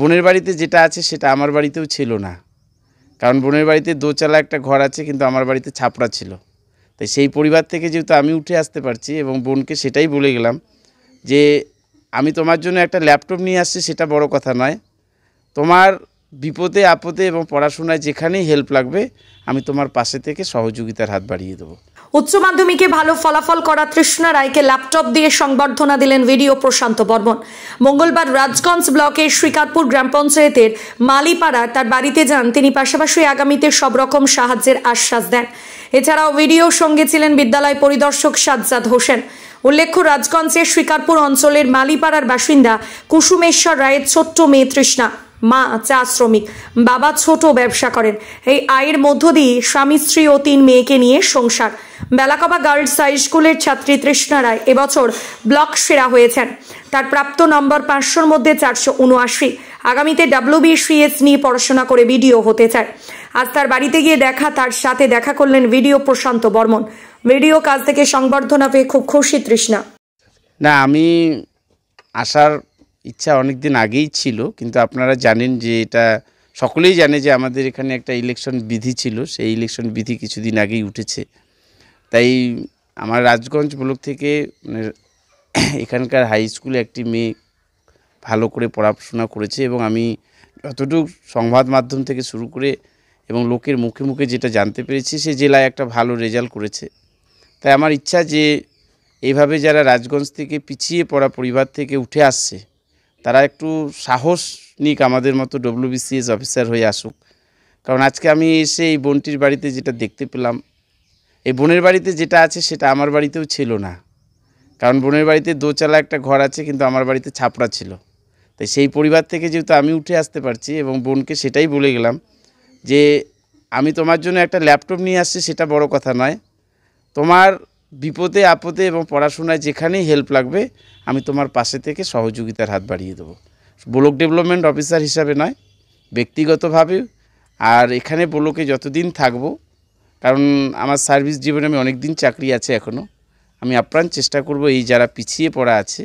বোনের বাড়িতে যেটা আছে সেটা আমার বাড়িতেও ছিল না, কারণ বোনের বাড়িতে দোতলা একটা ঘর আছে, কিন্তু আমার বাড়িতে ছাপড়া ছিল। তাই সেই পরিবার থেকে যেহেতু আমি উঠে আসতে পারছি, এবং বোনকে সেটাই বলে গেলাম যে আমি তোমার জন্য একটা ল্যাপটপ নিয়ে আসছি, সেটা বড় কথা নয়, তোমার বিপদে আপদে এবং পড়াশোনায় যেখানেই হেল্প লাগবে আমি তোমার পাশে থেকে সহযোগিতার হাত বাড়িয়ে দেবো। উচ্চ মাধ্যমিকে ভালো ফলাফল করা তৃষ্ণা রায়কে ল্যাপটপ দিয়ে সংবর্ধনা দিলেন ভিডিও প্রশান্ত বর্মন। মঙ্গলবার রাজগঞ্জ ব্লকের শ্রীকাতপুর গ্রাম পঞ্চায়েতের মালিপাড়া তার বাড়িতে যান তিনি। পাশাপাশি আগামীতে সব রকম সাহায্যের আশ্বাস দেন। এছাড়াও ভিডিওর সঙ্গে ছিলেন বিদ্যালয় পরিদর্শক সাজ্জাদ হোসেন। উল্লেখ্য, রাজগঞ্জের শ্রীকাতপুর অঞ্চলের মালিপাড়ার বাসিন্দা কুসুমেশ্বর রায়ের ছোট্ট মেয়ে তৃষ্ণা। মা চা শ্রমিক, বাবা ছোট ব্যবসা করেন। এই আয়ের মধ্য দিয়ে স্বামী স্ত্রী ও 3 মেয়েকে নিয়ে সংসার। বেলাকবা গার্লস হাই স্কুলের ছাত্রী তৃষ্ণা রায় এবছর ব্লক সেরা হয়েছেন। তার প্রাপ্ত নম্বর 500-র মধ্যে 479। আগামীতে WBCS নিয়ে পড়াশোনা করে ভিডিও হতে চায়। আজ তার বাড়িতে গিয়ে তার সাথে দেখা করলেন ভিডিও প্রশান্ত বর্মন। ভিডিও কাজ থেকে সংবর্ধনা পেয়ে খুব খুশি তৃষ্ণা। না, আমি আসার ইচ্ছা অনেক দিন আগেই ছিল, কিন্তু আপনারা জানেন যে এটা সকলেই জানে যে আমাদের এখানে একটা ইলেকশন বিধি ছিল, সেই ইলেকশন বিধি কিছুদিন আগেই উঠেছে। তাই আমার রাজগঞ্জ ব্লক থেকে এখানকার হাই স্কুলে একটি মেয়ে ভালো করে পড়াশোনা করেছে, এবং আমি যতটুকু সংবাদ মাধ্যম থেকে শুরু করে এবং লোকের মুখে মুখে যেটা জানতে পেরেছি, সে জেলায় একটা ভালো রেজাল্ট করেছে। তাই আমার ইচ্ছা যে এইভাবে যারা রাজগঞ্জ থেকে পিছিয়ে পড়া পরিবার থেকে উঠে আসছে তারা একটু সাহস নিক, আমাদের মতো WBCS অফিসার হয়ে আসুক। কারণ আজকে আমি এসে এই বোনটির বাড়িতে যেটা দেখতে পেলাম, এই বোনের বাড়িতে যেটা আছে সেটা আমার বাড়িতেও ছিল না, কারণ বোনের বাড়িতে দোতলা একটা ঘর আছে, কিন্তু আমার বাড়িতে ছাপড়া ছিল। তাই সেই পরিবার থেকে যেহেতু আমি উঠে আসতে পারছি, এবং বোনকে সেটাই বলে গেলাম যে আমি তোমার জন্য একটা ল্যাপটপ নিয়ে আসছি, সেটা বড় কথা নয়, তোমার বিপদে আপদে এবং পড়াশোনায় যেখানেই হেল্প লাগবে আমি তোমার পাশে থেকে সহযোগিতার হাত বাড়িয়ে দেবো। ব্লক ডেভেলপমেন্ট অফিসার হিসাবে নয়, ব্যক্তিগতভাবে। আর এখানে ব্লকে যতদিন থাকবো, কারণ আমার সার্ভিস জীবনে আমি অনেক দিন চাকরি আছে এখনও, আমি আপ্রাণ চেষ্টা করব এই যারা পিছিয়ে পড়া আছে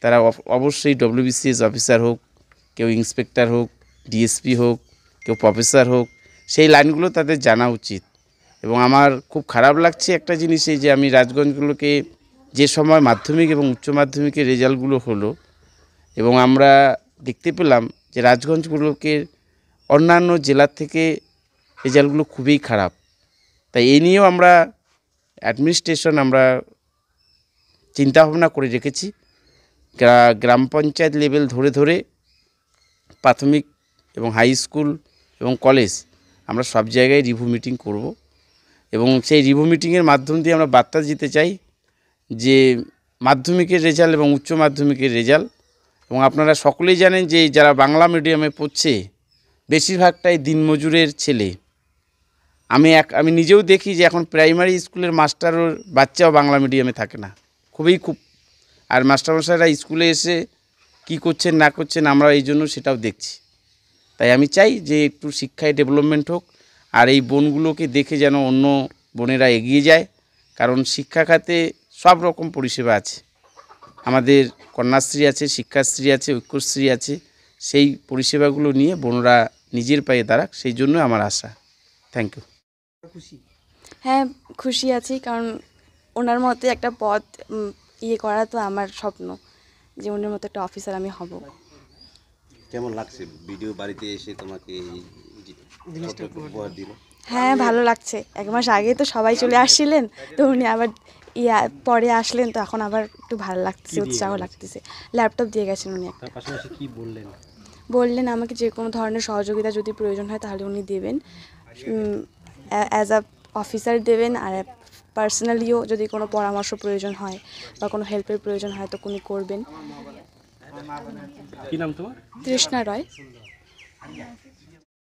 তারা অবশ্যই WBCS অফিসার হোক, কেউ ইন্সপেক্টর হোক, DSP হোক, কেউ প্রফেসর হোক, সেই লাইনগুলো তাদের জানা উচিত। এবং আমার খুব খারাপ লাগছে একটা জিনিস, এই যে আমি রাজগঞ্জগুলোকে যে সময় মাধ্যমিক এবং উচ্চ মাধ্যমিকের রেজাল্টগুলো হলো, এবং আমরা দেখতে পেলাম যে রাজগঞ্জগুলোকে অন্যান্য জেলার থেকে রেজাল্টগুলো খুবই খারাপ। তাই এই নিয়েও আমরা অ্যাডমিনিস্ট্রেশন আমরা চিন্তাভাবনা করে রেখেছি, গ্রাম পঞ্চায়েত লেভেল ধরে ধরে প্রাথমিক এবং হাই স্কুল এবং কলেজ আমরা সব জায়গায় রিভিউ মিটিং করব, এবং সেই রিভিউ মিটিংয়ের মাধ্যম দিয়ে আমরা বার্তা দিতে চাই যে মাধ্যমিকের রেজাল্ট এবং উচ্চ মাধ্যমিকের রেজাল্ট, এবং আপনারা সকলেই জানেন যে যারা বাংলা মিডিয়ামে পড়ছে বেশিরভাগটাই দিনমজুরের ছেলে। আমি নিজেও দেখি যে এখন প্রাইমারি স্কুলের মাস্টারও বাচ্চাও বাংলা মিডিয়ামে থাকে না, খুব। আর মাস্টারমশাইরা স্কুলে এসে কি করছেন না করছেন আমরা এই জন্য সেটাও দেখছি। তাই আমি চাই যে একটু শিক্ষায় ডেভেলপমেন্ট হোক, আর এই বোনগুলোকে দেখে যেন অন্য বোনেরা এগিয়ে যায়, কারণ শিক্ষা খাতে সব রকম পরিষেবা আছে। আমাদের কন্যাশ্রী আছে, শিক্ষাশ্রী আছে, ঐক্যশ্রী আছে, সেই পরিষেবাগুলো নিয়ে বোনরা নিজের পায়ে দাঁড়াক, সেই জন্য আমার আশা। Thank you. হ্যাঁ, খুশি আছি, কারণ ওনার মতো একটা পদ করা তো আমার স্বপ্ন, যে ওনার মতো একটা অফিসার আমি হব। কেমন লাগছে ভিডিও বাড়িতে এসে তোমাকে উপহার দিল? হ্যাঁ, ভালো লাগছে। 1 মাস আগে তো সবাই চলে আসছিলেন, তো উনি আবার পরে আসলেন, তো এখন আবার একটু ভালো লাগতেছে, উৎসাহ লাগতেছে। ল্যাপটপ দিয়ে গেছেন উনি। তার পাশাপাশি কি বললেন? বললেন আমাকে যে কোনো ধরনের সহযোগিতা যদি প্রয়োজন হয় তাহলে উনি দেবেন, অ্যাজ আ অফিসার দেবেন, আর পার্সোনালিও যদি কোনো পরামর্শ প্রয়োজন হয় বা কোনো হেল্পের প্রয়োজন হয় তো উনি করবেন। কি নাম তোমার? তৃষ্ণা রয়।